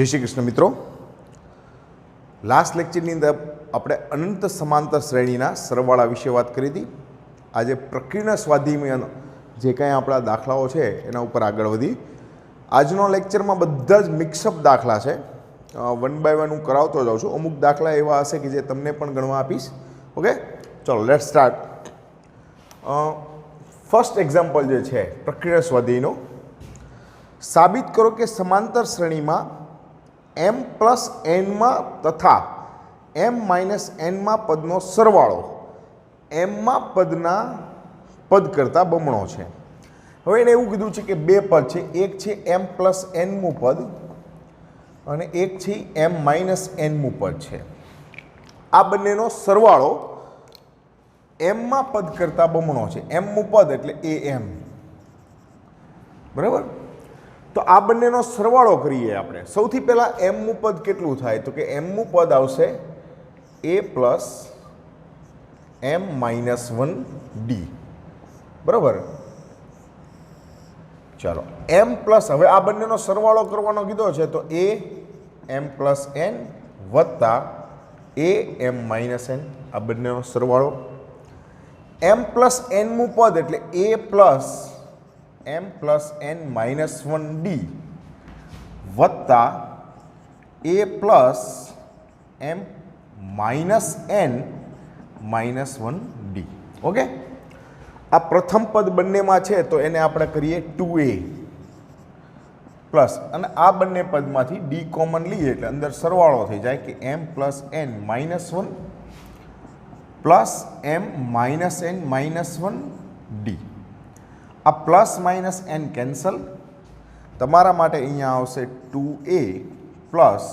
जय श्री कृष्ण मित्रों। लास्ट लेक्चरनी अंदर આપણે અનંત સમાંતર શ્રેણીના સરવાળા વિશે વાત કરી હતી। આજે પ્રક્રિયા સ્વાધ્યાયમાં જે કાંઈ આપણા દાખલાઓ છે એના ઉપર આગળ વધી। આજનો લેક્ચરમાં બધા જ મિક્સઅપ દાખલા છે, વન બાય વન હું કરાવતો જાઉં છું। અમુક દાખલા એવા હશે કે જે તમને પણ ગણવા આપીશ। ઓકે, ચલો લેટ્સ સ્ટાર્ટ। ફર્સ્ટ એક્ઝામ્પલ જે છે પ્રક્રિયા સ્વાધ્યાયનો, સાબિત કરો કે સમાંતર શ્રેણીમાં m પ્લસ n માં તથા m માઇનસ n માં પદનો સરવાળો m માં પદના પદ કરતાં બમણો છે। હવે એને એવું કીધું છે કે બે પદ છે, એક છે m પ્લસ n મું પદ અને એક છે m માઇનસ n મું પદ છે। આ બંનેનો સરવાળો m માં પદ કરતાં બમણો છે। m મું પદ એટલે am, બરાબર। તો આ બંનેનો સરવાળો કરીએ આપણે। સૌથી પહેલાં m મું પદ કેટલું થાય તો કે m મું પદ આવશે a plus m minus 1d, બરાબર। ચાલો m પ્લસ, હવે આ બંનેનો સરવાળો કરવાનો કીધો છે તો a m પ્લસ n વત્તા a m માઇનસ n, આ બંનેનો સરવાળો। m પ્લસ n મું પદ એટલે a plus m plus n minus 1d વત્તા a plus m minus n minus 1d। Okay, આ પ્રથમ પદ બંનેમાં છે તો એને આપણે કરીએ 2a પ્લસ, અને આ બંને પદમાંથી d કોમન લઈએ એટલે અંદર સરવાળો થઈ જાય કે m plus n minus 1 plus m minus n minus 1d। આ પ્લસ માઇનસ n કેન્સલ, તમારા માટે અહીંયા આવશે 2a plus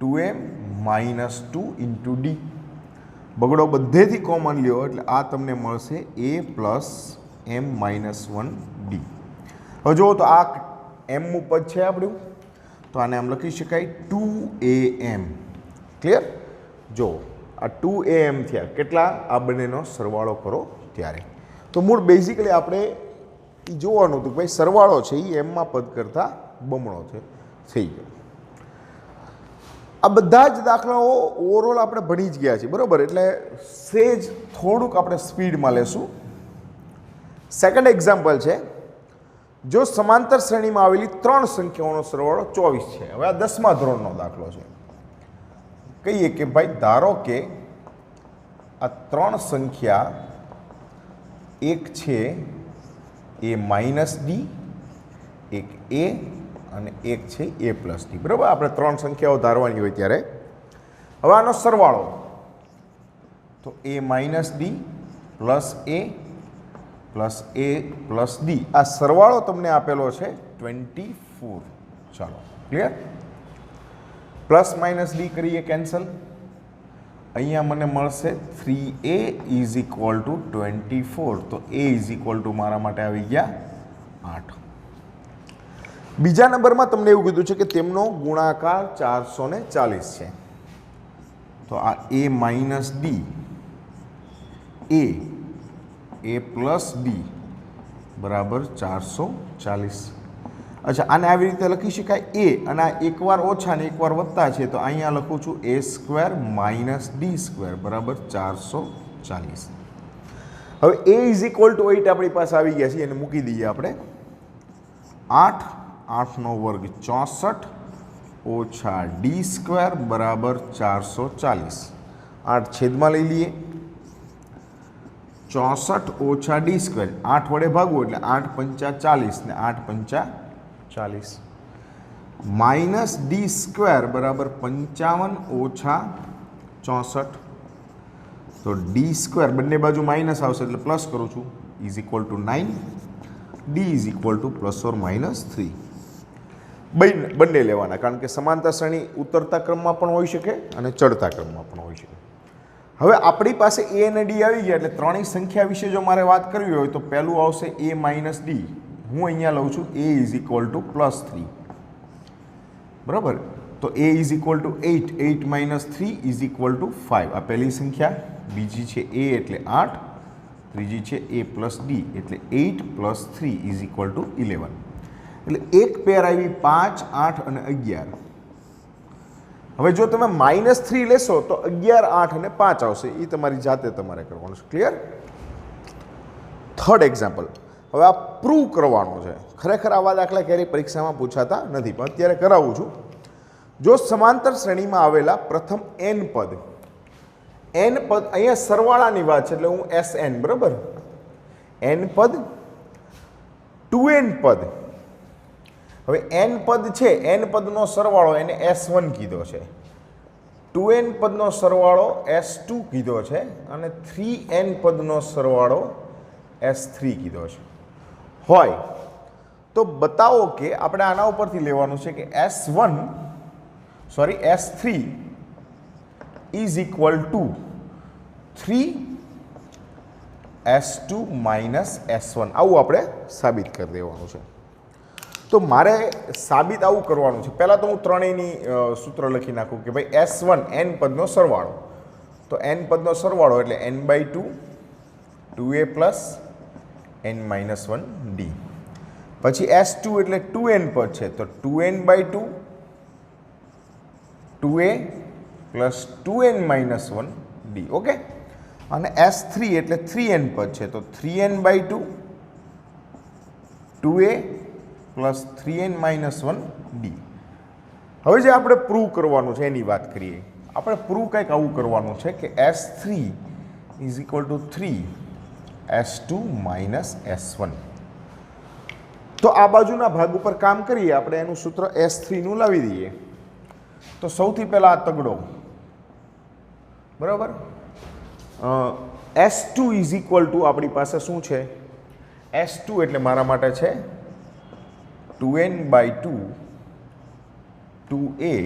2m minus 2 into D. બગડો બધેથી કોમન લ્યો એટલે આ તમને મળશે a plus m minus 1d। હવે જુઓ તો આ m મું પદ છે આપણું, તો આને આમ લખી શકાય 2am। ક્લિયર? જો આ 2am થયા, કેટલા? આ બંનેનો સરવાળો કરો ત્યારે। તો મૂળ બેઝિકલી આપણે જોવાનું હતું કે ભાઈ સરવાળો છે એ એમમાં પદ કરતાં બમણો છે, થઈ ગયો। આ બધા જ દાખલાઓ ઓવરઓલ આપણે ભણી જ ગયા છીએ, બરાબર। એટલે સેજ થોડુંક આપણે સ્પીડમાં લેશું। સેકન્ડ એક્ઝામ્પલ છે, જો સમાંતર શ્રેણીમાં આવેલી ત્રણ સંખ્યાઓનો સરવાળો 24 છે। હવે આ 10મા ધોરણનો દાખલો છે। કહીએ કે ભાઈ ધારો કે આ ત્રણ સંખ્યા, એક છે a માઇનસ ડી, એક a અને એક છે a પ્લસ ડી, બરાબર। આપણે ત્રણ સંખ્યાઓ ધારવાની હોય ત્યારે હવે આનો સરવાળો તો a minus D plus a plus a plus D, આ સરવાળો તમને આપેલો છે 24। ચાલો ક્લિયર? પ્લસ માઇનસ ડી કરીએ કેન્સલ, અહીંયા મને મળશે 3a ઇઝ ઇક્વલ ટુ 24, તો a ઇઝ ઇક્વલ ટુ મારા માટે આવી ગયા 8। બીજા નંબરમાં તમને એવું કીધું છે કે તેમનો ગુણાકાર 440 છે, તો આ a minus D a plus D બરાબર 440। અચ્છા, આને આવી રીતે લખી શકાય a, અને આ એકવાર ઓછા ને એકવાર વત્તા છે તો અહીંયા લખું છું a square minus D square બરાબર 440। હવે a ઇઝ ઇક્વલ ટુ 8 આપણી પાસે આવી ગયા છે, એને મૂકી દઈએ આપણે। 8, 8નો વર્ગ 64 ઓછા ડી સ્ક્વેર બરાબર 440। 8 છેદમાં લઈ લઈએ, 64 ઓછા ડી સ્ક્વેર, 8 વડે ભાગવું એટલે 8 પંચા 40 ને 8 પંચા 40 માઇનસ ડી સ્ક્વેર બરાબર 55 ઓછા 64, તો ડી સ્ક્વેર બંને બાજુ માઇનસ આવશે એટલે પ્લસ કરું છું, is equal to 9, D is equal two plus or minus 3। બંને લેવાના, કારણ કે સમાંતર શ્રેણી ઉતરતા ક્રમમાં પણ હોઈ શકે અને ચડતા ક્રમમાં પણ હોઈ શકે। હવે આપણી પાસે a અને d આવી ગયા એટલે ત્રણેય સંખ્યા વિશે જો મારે વાત કરવી હોય તો પહેલું આવશે a માઇનસ ડી, હું અહીંયા લઉં છું a is equal two plus 3, બરાબર। તો a is equal two 8, 8 minus 3 is equal two 5, આ પહેલી સંખ્યા। બીજી છે a એટલે 8, ત્રીજી છે a પ્લસ ડી એટલે 8 પ્લસ 3 ઇઝ ઇક્વલ ટુ 11। એટલે એક પેર આવી 5, 8 અને 11. હવે જો તમે -3 લેશો તો 11, 8 અને 5 આવશે. એ તમારી જાતે તમારે કરવાનું છે. ક્લિયર? Third example. હવે આ પ્રૂવ કરવાનો છે. ખરેખર આવા દાખલા ક્યારેય પરીક્ષામાં પૂછાતા નથી, પણ અત્યારે કરાવું છું. જો સમાંતર શ્રેણીમાં આવેલા પ્રથમ n પદ અહીંયા સરવાળાની વાત છે, એટલે હું Sn, બરાબર, n પદ 2n પદ. હવે n પદ છે, n પદનો સરવાળો એને S1 કીધો છે, 2n પદનો સરવાળો S2 કીધો છે અને 3n પદનો સરવાળો S3 કીધો છે. હોય તો બતાવો કે આપણે આના ઉપરથી લેવાનું છે કે S3 is equal two 3S2 minus S1. આવું આપણે સાબિત કરી દેવાનું છે. તો મારે સાબિત આવું કરવાનું છે. પહેલાં તો હું ત્રણેયની સૂત્ર લખી નાખું કે ભાઈ S1 n પદનો સરવાળો, તો n પદનો સરવાળો એટલે n/2 2a પ્લસ n-1d. પછી S2 એટલે 2n પદ છે, તો 2n/2 2a plus 2n-1d. Okay. અને S3 એટલે 3n પદ છે, તો 3n/2 2a પ્લસ 3n-1d. હવે જે આપણે પ્રૂવ કરવાનું છે એની વાત કરીએ. આપણે પ્રૂવ કંઈક આવું કરવાનું છે કે S3 is equal two 3S2 minus S1. તો આ બાજુના ભાગ ઉપર કામ કરીએ આપણે. એનું સૂત્ર S3 નું લાવી દઈએ. તો સૌથી પહેલા આ તગડો, બરાબર, S2 ઇઝ ઇક્વલ ટુ આપણી પાસે શું છે? S2 એટલે મારા માટે છે 2n/2 2a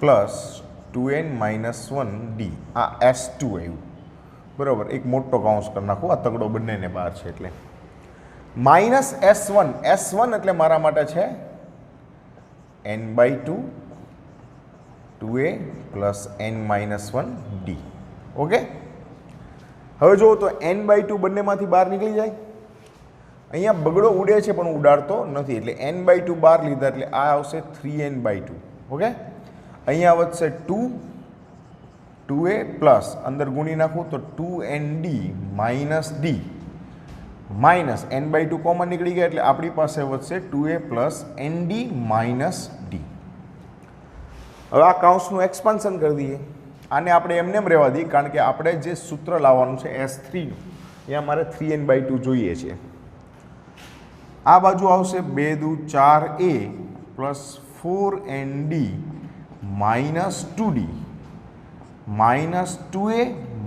પ્લસ 2n-1d. આ S2 આવ્યું, બરાબર. એક મોટો કૌંસ કરી નાખું, આ તગડો બંનેને બહાર છે એટલે. માઇનસ S1 એટલે મારા માટે છે n/2 2a plus n-1d. Okay. હવે જુઓ તો n/2 બંનેમાંથી બહાર નીકળી જાય. અહીંયા બગડો ઉડે છે પણ ઉડાડતો નથી, એટલે n/2 બહાર લીધા એટલે આ આવશે 3n/2. ઓકે. અહીંયા વધશે 2a પ્લસ અંદર ગુણી નાખું તો 2nd minus d minus n/2 common નીકળી ગયા એટલે આપણી પાસે વધશે 2a plus nd minus d. હવે આ કૌંસનું એક્સપાન્શન કરી દઈએ. આને આપણે એમને એમ રહેવા દઈએ કારણ કે આપણે જે સૂત્ર લાવવાનું છે S3 નું, અહીંયા મારે 3n/2 જોઈએ છે. આ બાજુ આવશે 2 દુ 4a plus 4nd minus 2d minus 2a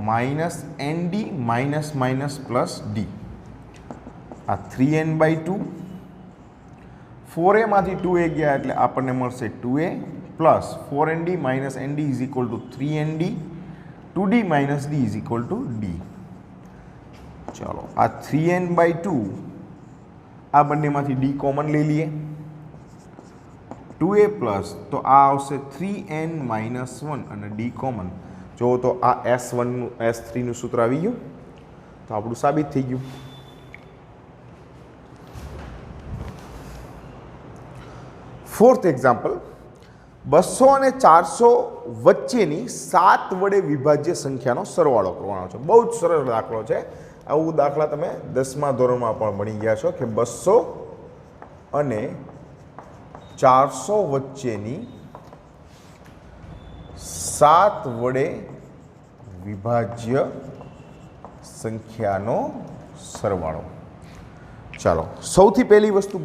minus nd minus minus plus d. આ 3n/2 4a માંથી 2a ગયા એટલે આપણને મળશે 2a plus 4nd minus nd is equal two 3nd 2d minus d is equal two d. ચાલો આ 3n/2 આ બંનેમાંથી d કોમન લઈ લઈએ. 2a પ્લસ તો આ આવશે 3n-1 અને d કોમન. જો તો આ S1 નું S3 નું સૂત્ર આવી ગયું, તો આપણું સાબિત થઈ ગયું. Fourth example. 200 અને 400 વચ્ચેની 7 વડે વિભાજ્ય સંખ્યાનો સરવાળો કરવાનો છે. બહુ જ સરળ દાખલો છે. આવું દાખલા તમે 10મા ધોરણમાં પણ ભણી ગયા છો કે 200 અને 400 વચ્ચેની 7 વડે વિભાજ્ય સંખ્યાનો સરવાળો. ચાલો, સૌથી પહેલી વસ્તુ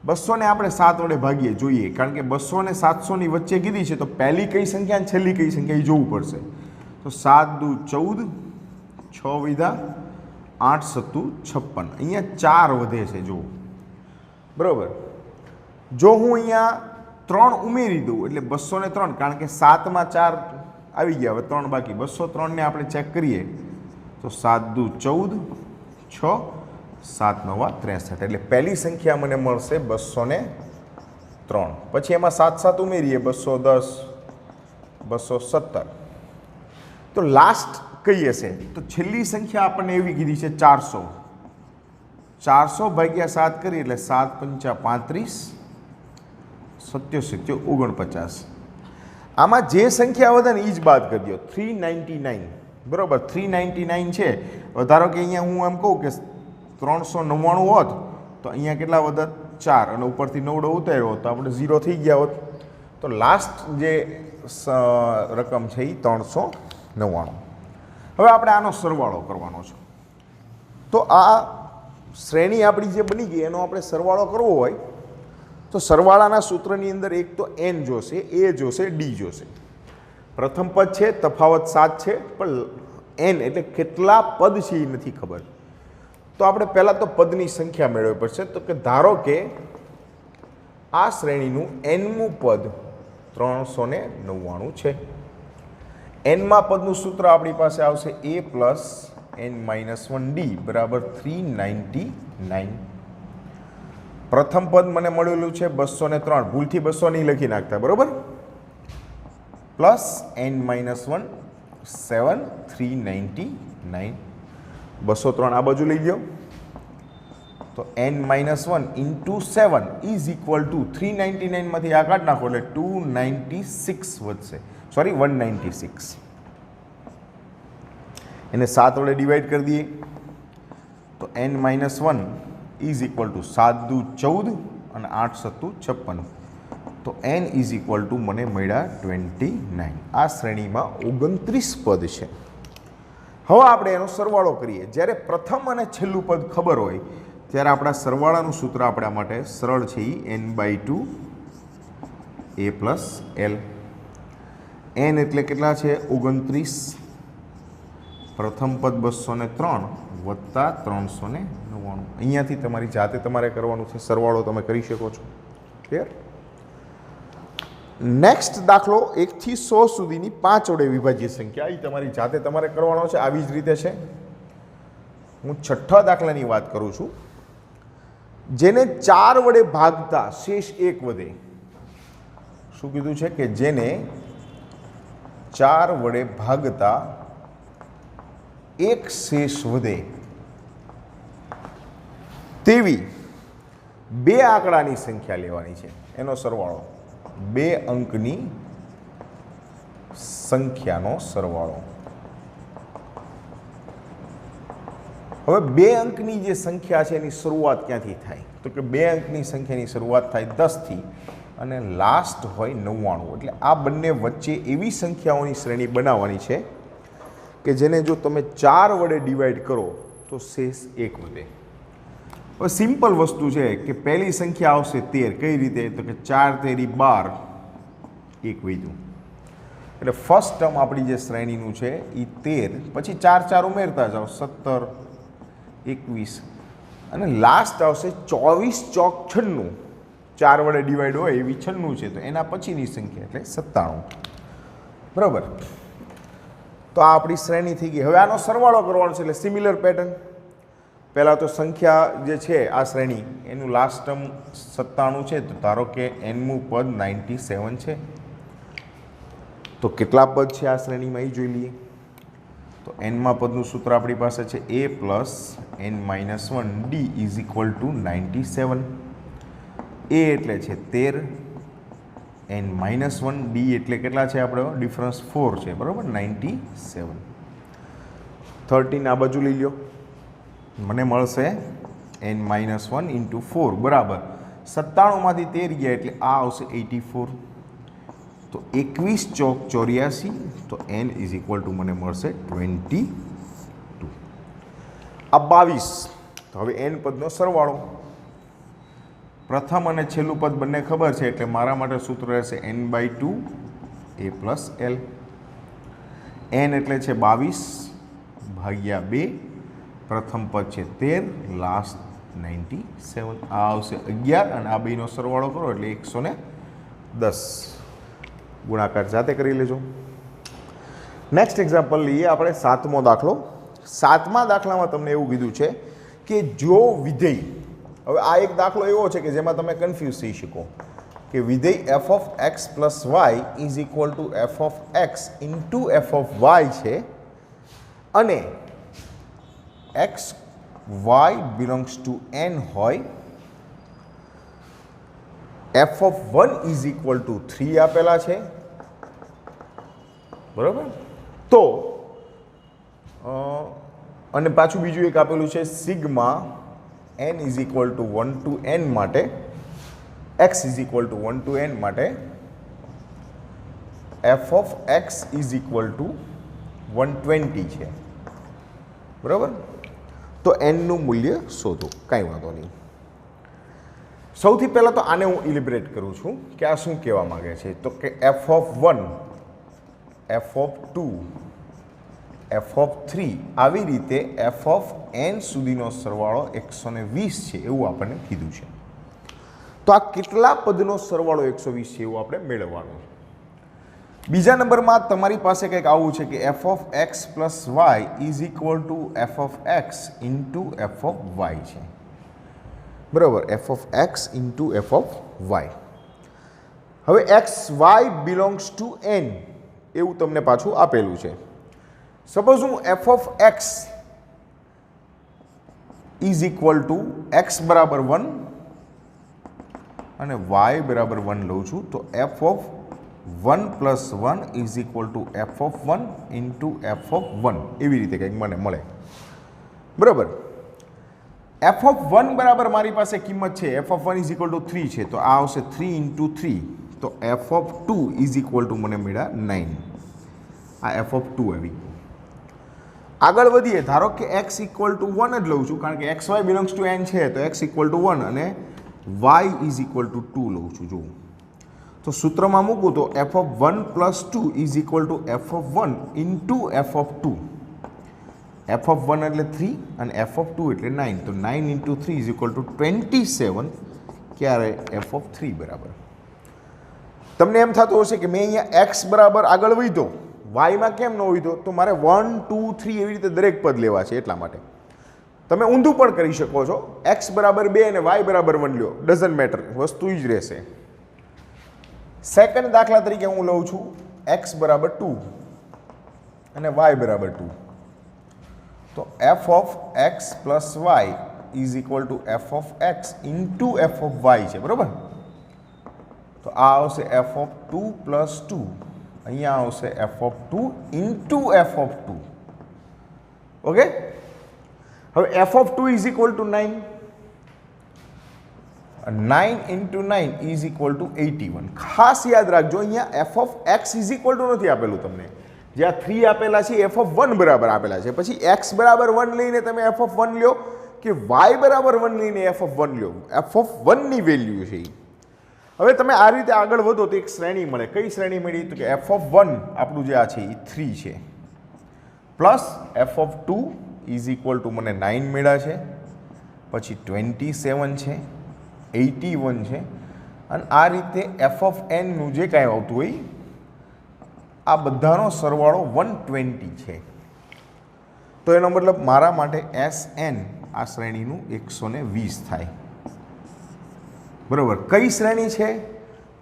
200 ને આપણે 7 વડે ભાગીએ જોઈએ, કારણ કે 200 અને 700 ની વચ્ચે કીધી છે તો પહેલી કઈ સંખ્યા અને છેલ્લી કઈ સંખ્યા એ જોવું પડશે. તો 7 દુ 14, 6 વિધા 8 સત્તુ 56. અહીંયા 4 વધે છે જુઓ, બરાબર. જો હું અહીંયા 3 ઉમેરી દઉં એટલે 203, કારણ કે 7માં 4 આવી ગયા, હવે 3 બાકી. 203 ને આપણે ચેક કરીએ તો 7 દુ 14, 6 7 9 63. એટલે પહેલી સંખ્યા મને મળશે 203. પછી એમાં 7 7 ઉમેરીએ 210 217. તો લાસ્ટ કઈ હશે? તો છેલ્લી સંખ્યા આપણને એવી કીધી છે 400. 400 ભાગ્યા 7 કરી એટલે 7 પંચા 35, 77 49. આમાં જે સંખ્યા વધે ને એ જ બાદ કરી દો. 399 બરાબર, 399 છે. ધારો કે અહીંયા હું એમ કહું કે 399 હોત તો અહીંયા કેટલા વધત 4 અને ઉપરથી 9 ઉતાર્યો હોત તો આપણે 0 થઈ ગયા હોત. તો લાસ્ટ જે રકમ છે એ 399. હવે આપણે આનો સરવાળો કરવાનો છે. તો આ શ્રેણી આપણી જે બની ગઈ એનો આપણે સરવાળો કરવો હોય તો સરવાળાના સૂત્રની અંદર એક તો n જોશે, a જોશે, d જોશે. પ્રથમ પદ છે, તફાવત 7 છે, પણ n એટલે કેટલા પદ છે એ નથી ખબર. તો આપણે પહેલાં તો પદની સંખ્યા મેળવવી પડશે. તો કે ધારો કે આ શ્રેણીનું nમું પદ 399 છે. nમા પદનું સૂત્ર આપણી પાસે આવશે a પ્લસ n-1d બરાબર 399. પ્રથમ પદ મને મળેલું છે 203, ભૂલથી 200 નહીં લખી નાખતા, બરાબર. Plus n-1 7 399. 203 આ બાજુ લઈ લો તો n-1 into 7 is equal two 399 માંથી આ કાઢ નાખો એટલે 296 વધશે, સોરી 196. એને 7 વડે ડિવાઈડ કરી દઈએ તો n-1 ઇઝ ઇક્વલ ટુ 7 દુ 14 અને 8 સત્તુ 56. તો n ઇઝ ઇક્વલ ટુ મને મળ્યા 29. આ શ્રેણીમાં 29 પદ છે. હવે આપણે એનો સરવાળો કરીએ. જ્યારે પ્રથમ અને છેલ્લું પદ ખબર હોય ત્યારે આપણા સરવાળાનું સૂત્ર આપણા માટે સરળ છે એ n/2 a plus l. n એટલે કેટલા છે 29, પ્રથમ પદ 203 વત્તા 399. અહીંયાથી તમારી જાતે તમારે કરવાનું છે, સરવાળો તમે કરી શકો છો. ક્લિયર? નેક્સ્ટ દાખલો 1 થી 100 સુધીની 5 વડે વિભાજ્ય સંખ્યા એ તમારી જાતે તમારે કરવાનો છે. આવી જ રીતે છે. હું છઠ્ઠા દાખલાની વાત કરું છું. જેને 4 વડે ભાગતા શેષ 1 વધે. શું કીધું છે કે જેને 4 વડે ભાગતા 1 શેષ વધે તેવી 2 આંકડાની સંખ્યા લેવાની છે. એનો સરવાળો 2 અંકની સંખ્યાનો સરવાળો. હવે 2 અંકની જે સંખ્યા છે એની શરૂઆત ક્યાંથી થાય? તો કે 2 અંકની સંખ્યાની શરૂઆત થાય 10 થી અને લાસ્ટ હોય 99. એટલે આ બંને વચ્ચે એવી સંખ્યાઓની શ્રેણી બનાવવાની છે કે જેને જો તમે 4 વડે ડિવાઈડ કરો તો શેષ 1 વધે. હવે સિમ્પલ વસ્તુ છે કે પહેલી સંખ્યા આવશે 13. કઈ રીતે? તો કે 4 તેરી 12, 1 વધ્યું. એટલે ફર્સ્ટ ટર્મ આપણી જે શ્રેણીનું છે એ 13, પછી 4 4 ઉમેરતા જાઓ 17, 21 અને લાસ્ટ આવશે 24 ચોક 96. 4 વડે ડિવાઈડ હોય એવી 96 છે તો એના પછીની સંખ્યા એટલે 97. બરાબર? તો આ આપણી શ્રેણી થઈ ગઈ. હવે આનો સરવાળો કરવાનો છે એટલે સિમિલર પેટર્ન. પહેલાં તો સંખ્યા જે છે આ શ્રેણી એનું લાસ્ટ ટર્મ 97 છે. તો ધારો કે nમું પદ 97 છે. તો કેટલા પદ છે આ શ્રેણીમાં એ જોઈ લઈએ. તો nમા પદનું સૂત્ર આપણી પાસે છે a plus n-1 d is equal two 97. a એટલે છે 13, n-1 d એટલે કેટલા છે આપણો ડિફરન્સ 4 છે, બરાબર 97. 13 આ બાજુ લઈ લો. મને મળશે n-1 ઇન્ટુ 4 બરાબર 97 માંથી 13 ગયા એટલે આ આવશે 84. તો 21 ચોક 84 તો n ઇઝ ઇક્વલ ટુ મને મળશે 22. આ 22. તો હવે n પદનો સરવાળો. પ્રથમ અને છેલ્લું પદ બંને ખબર છે એટલે મારા માટે સૂત્ર રહેશે n/2 a plus l. n એટલે છે 22 ભાગ્યા 2, પ્રથમ પદ છે 13, લાસ્ટ 97. આ આવશે 11 અને આ બેનો સરવાળો કરો એટલે 110. ગુણાકાર જાતે કરી લેજો. નેક્સ્ટ એક્ઝામ્પલ લઈએ આપણે 7મો દાખલો. 7મા દાખલામાં તમને એવું કીધું છે કે જો વિધેય, હવે આ એક દાખલો એવો છે કે જેમાં તમે કન્ફ્યુઝ થઈ શકો કે વિધેય f of x plus Y is equal to f of x into f of Y છે અને x Y belongs to N હોય, F of 1 is equal to 3 આપેલા છે, બરાબર. તો અને પાછું બીજું એક આપેલું છે sigma n is equal to 1 to n માટે, x is equal to 1 to n માટે f of x is equal to 120 છે, બરાબર. તો એનનું મૂલ્ય શોધો, કાંઈ વાંધો નહીં. સૌથી પહેલાં તો આને હું ઇલિબ્રેટ કરું છું કે આ શું કહેવા માગે છે. તો કે f of 1, F of 2, F of 3 આવી રીતે એફ ઓફ એન સુધીનો સરવાળો 120 છે એવું આપણને કીધું છે. તો આ કેટલા પદનો સરવાળો 120 છે એવું આપણે મેળવવાનું. બીજા નંબરમાં તમારી પાસે કંઈક આવું છે કે f of x plus Y is equal to F of x into F of Y છે, બરાબર. F of x into F of y. હવે x Y belongs to n એવું તમને પાછું આપેલું છે. સપોઝ હું f of x is equal to x બરાબર 1 અને વાય બરાબર 1 લઉં છું, તો F of 1 plus 1 is equal to F of 1 into F of 1 એવી રીતે કંઈક મને મળે, બરાબર. એફ ઓફ 1 બરાબર મારી પાસે કિંમત છે F of 1 is equal to 3 છે, તો આ આવશે 3 ઇન્ટુ 3, તો F of 2 is equal two મને મળ્યા 9. આ એફ ઓફ 2 આવી. આગળ વધીએ, ધારો કે એક્સ ઇક્વલ ટુ 1 જ લઉં છું કારણ કે X Y belongs to N છે, તો એક્સ ઇક્વલ ટુ 1 અને વાય ઇઝ ઇક્વલ ટુ 2 લઉં છું. જુઓ તો સૂત્રમાં મૂકું તો F of 1 plus 2 is equal to F of 1 into F of 2. F of 1 એટલે 3 અને એફ ઓફ 2 એટલે 9, તો 9 ઇન્ટુ 3 ઇઝ ઇક્વલ ટુ 27. ક્યારે? એફ ઓફ 3 બરાબર. તમને એમ થતું હશે કે મેં અહીંયા એક્સ બરાબર આગળ વધ્યો, વાયમાં કેમ ન વધ્યો? તો મારે 1, 2, 3 એવી રીતે દરેક પદ લેવા છે એટલા માટે. તમે ઊંધું પણ કરી શકો છો, એક્સ બરાબર 2 અને વાય બરાબર 1 લ્યો, ડઝન્ટ મેટર, વસ્તુ જ રહેશે. સેકન્ડ દાખલા તરીકે હું લઉં છું એક્સ બરાબર 2 અને વાય બરાબર 2, તો F of x plus Y is equal to F of x into F of Y છે, બરાબર. તો આ આવશે એફ ઓફ 2 પ્લસ 2, અહીંયા આવશે f of 2 into F of 2. Okay. હવે f of 2 is equal to 9, 9 into 9 is equal to 81. ખાસ યાદ રાખજો, અહીંયા f of x is equal to નથી આપેલું તમને, જ્યાં 3 આપેલા છે એફ ઓફ 1 બરાબર આપેલા છે. પછી એક્સ બરાબર 1 લઈને તમે એફ ઓફ 1 લ્યો કે વાય બરાબર 1 લઈને એફ ઓફ 1 લ્યો, એફ ઓફ 1 ની વેલ્યુ છે. હવે તમે આ રીતે આગળ વધો તો એક શ્રેણી મળે. કઈ શ્રેણી મળી? તો કે એફ ઓફ 1 આપણું જે આ છે એ 3 છે, plus F of 2 is equal two મને 9 મળ્યા છે, પછી 27 છે, 81 છે, અને આ રીતે એફ ઓફ એનનું જે કાંઈ આવતું હોય આ બધાનો સરવાળો 120 છે. તો એનો મતલબ મારા માટે એસ એન આ શ્રેણીનું 120 થાય, બરાબર. કઈ શ્રેણી છે?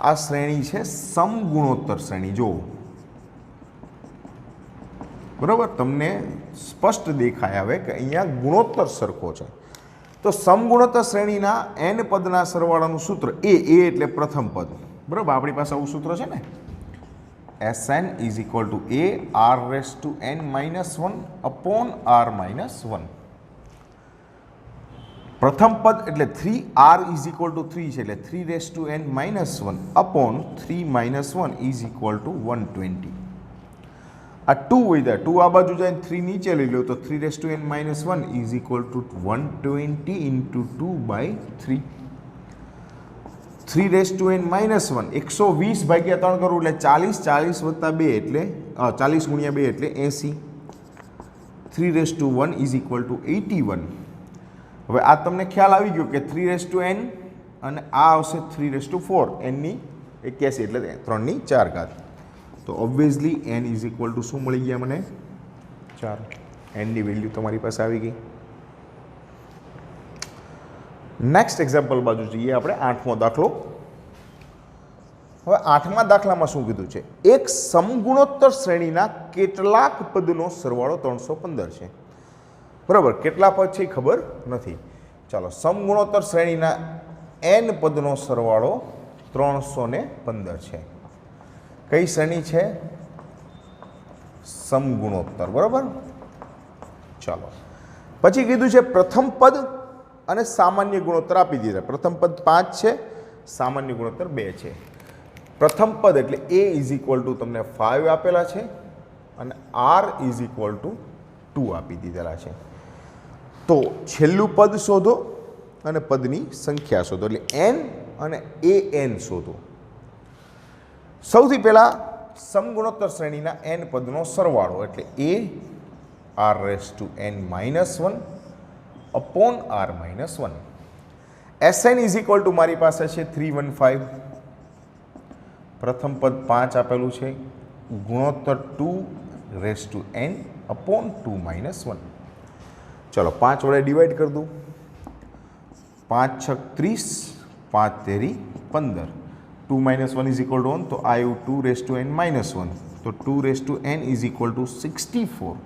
આ શ્રેણી છે સમગુણોત્તર શ્રેણી. જો બરાબર, તમને સ્પષ્ટ દેખાય આવે કે અહીંયા ગુણોત્તર સરખો છે. તો સમગુણોત્તર શ્રેણીના એન પદના સરવાળાનું સૂત્ર એ એટલે પ્રથમ પદ, બરાબર. આપણી પાસે આવું સૂત્ર છે ને, Sn is equal to A R raise to N minus 1 upon R minus 1. પ્રથમ પદ એટલે 3, આર ઇઝ ઇક્વલ ટુ 3 છે એટલે 3 raise to N minus 1 upon 3 minus 1 is equal to 120. આ 2 વધ્યા, 2 આ બાજુ જાય 3 નીચે લઈ લો તો 3 raise to N minus 1 is equal to 120 into 2/3. 3 raise to N minus 1 120 ભાગ્યા 3 કરું એટલે 40, 40 વત્તા 2 એટલે 40 ગુણ્યા 2 એટલે 80. 3 raise two 1 is equal to 81. હવે આ તમને ખ્યાલ આવી ગયો કે 3 રેસ ટુ એન અને આ આવશે 3 રેસ ટુ 4, એનની 81 એટલે 3 ની 4 ઘાત. તો obviously N is equal to શું મળી ગયા મને? 4. એનની વેલ્યુ તમારી પાસે આવી ગઈ. નેક્સ્ટ એક્ઝામ્પલ બાજુ જઈએ આપણે, 8મો દાખલો. હવે 8મા દાખલામાં શું કીધું છે? એક સમગુણોત્તર શ્રેણીના કેટલાક પદનો સરવાળો 315 છે. બરાબર, કેટલા પદ છે એ ખબર નથી. ચાલો, સમગુણોત્તર શ્રેણીના n પદનો સરવાળો 315 છે. કઈ શ્રેણી છે? સમગુણોત્તર. બરાબર. ચાલો, પછી કીધું છે પ્રથમ પદ અને સામાન્ય ગુણોત્તર આપી દીધા. પ્રથમ પદ 5 છે, સામાન્ય ગુણોત્તર 2 છે. પ્રથમ પદ એટલે a ઇઝ ઇક્વલ ટુ તમને 5 આપેલા છે અને r ઇઝ ઇક્વલ ટુ 2 આપી દીધેલા છે. તો છેલ્લું પદ શોધો અને પદની સંખ્યા શોધો, એટલે n અને an શોધો. સૌથી પહેલા સમગુણોત્તર શ્રેણીના n પદનો સરવાળો એટલે a r raise to n minus 1 upon r minus 1. Sn is equal two મારી પાસે છે 315. પ્રથમ પદ 5 આપેલું છે, ગુણોત્તર 2 raise to n upon 2 minus 1. ચલો, 5 વડે ડિવાઈડ કરી દઉં. 5 છક 30, 5 તેરી 15. 2 માઇનસ 1 ઇઝ ઇક્વલ ટુ 1, તો આવ્યું 2 રેસ ટુ n માઇનસ 1. તો 2 raise to n is equal two 64.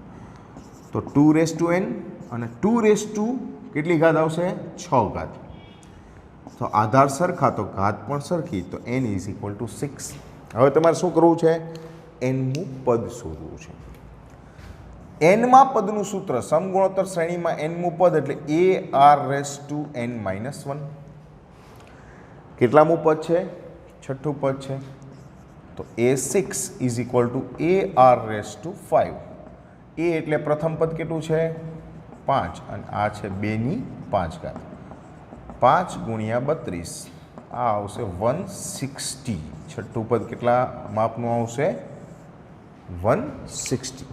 તો 2 રેસ ટુ n અને 2 રેસ ટુ કેટલી ઘાત આવશે? 6 ઘાત. તો આધાર સરખા તો ઘાત પણ સરખી, તો n ઇઝ ઇક્વલ ટુ 6. હવે તમારે શું કરવું છે? nમું પદ શોધવું છે. nમાં પદનું સૂત્ર, સમગુણોત્તર શ્રેણીમાં nમું પદ એટલે a r raise to n minus 1. કેટલામું પદ છે? છઠ્ઠું પદ છે. તો a6 is equal two a r raise to 5. a એટલે પ્રથમ પદ કેટલું છે? 5 અને આ છે 2ની 5 ઘાત. 5 ગુણ્યા 32, આ આવશે 160. છઠ્ઠું પદ કેટલા માપનું આવશે? 160.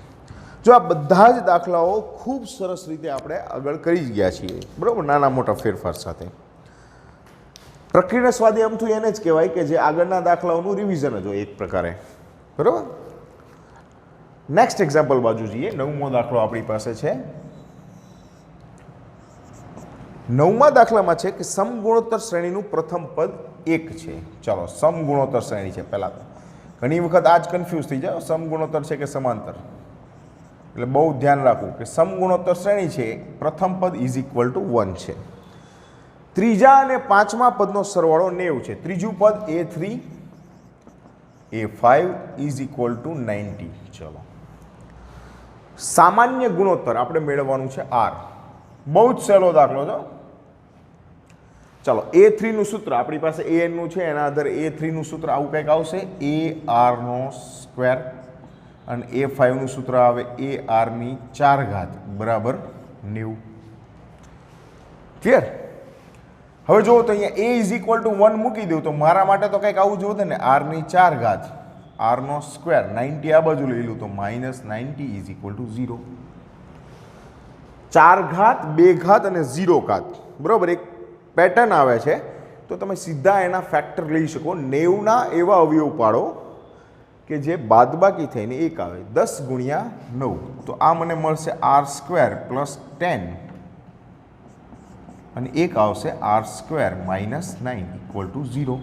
જો આ બધા જ દાખલાઓ ખૂબ સરસ રીતે આપણે આગળ કરી જ ગયા છીએ, બરાબર, નાના મોટા ફેરફાર સાથે. પ્રક્રિયા સ્વાધ્યાય આમ તો એને જ કહેવાય કે જે આગળના દાખલાઓનું રિવિઝન જ હોય એક પ્રકારે, બરાબર. નેક્સ્ટ એક્ઝામ્પલ બાજુ જઈએ. 9મો દાખલો આપણી પાસે છે. 9મા દાખલામાં છે કે સમગુણોત્તર શ્રેણીનું પ્રથમ પદ 1 છે. ચાલો, સમગુણોત્તર શ્રેણી છે. પહેલાં તો ઘણી વખત આ જ કન્ફ્યુઝ થઈ જાય, સમગુણોત્તર છે કે સમાંતર. એટલે બહુ ધ્યાન રાખવું કે સમગુણોત્તર શ્રેણી છે, પ્રથમ પદ ઇઝ ઇક્વલ ટુ 1 છે. ત્રીજા અને પાંચમા પદનો સરવાળો 90 છે. ત્રીજું પદ a3 a5 is equal two 90. ચલો, સામાન્ય ગુણોત્તર આપણે મેળવવાનું છે r. બહુ જ સહેલો દાખલો છે. ચાલો, a3 નું સૂત્ર આપણી પાસે an નું છે, એના આધારે a3 નું સૂત્ર આવું કંઈક આવશે, a r નો સ્ક્વેર, અને a5 નું સૂત્ર આવે a r ની 4 ઘાત બરાબર 90. ક્લિયર? હવે જુઓ તો અહીંયા a ઇઝ ઇક્વલ ટુ 1 મૂકી દઉં તો મારા માટે તો કંઈક આવું જોવું ને, r ની 4 ઘાત, r નો સ્ક્વેર, 90 આ બાજુ લઈ લઉં તો માઇનસ 90 ઇઝ ઇક્વલ ટુ 0. 4 ઘાત, 2 ઘાત અને 0 ઘાત, બરાબર, એક પેટર્ન આવે છે. તો તમે સીધા એના ફેક્ટર લઈ શકો. 90ના એવા અવયવ પાડો કે જે બાદબાકી થઈને 1 આવે. 10 ગુણ્યા 9, તો આ મને મળશે r સ્ક્વેર પ્લસ 10 અને એક આવશે r square minus 9 equal to 0.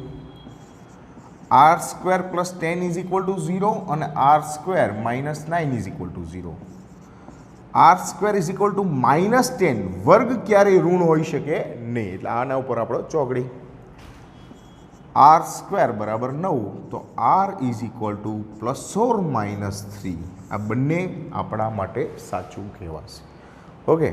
r square plus 10 is equal two 0 અને r square minus 9 is equal two 0. r square is equal two minus 10, વર્ગ ક્યારેય ઋણ હોઈ શકે નહીં, એટલે આના ઉપર આપણો ચોકડી. r સ્ક્વેર બરાબર 9, તો r is equal two plus or minus 3. આ બંને આપણા માટે સાચું કહેવાશે. ઓકે.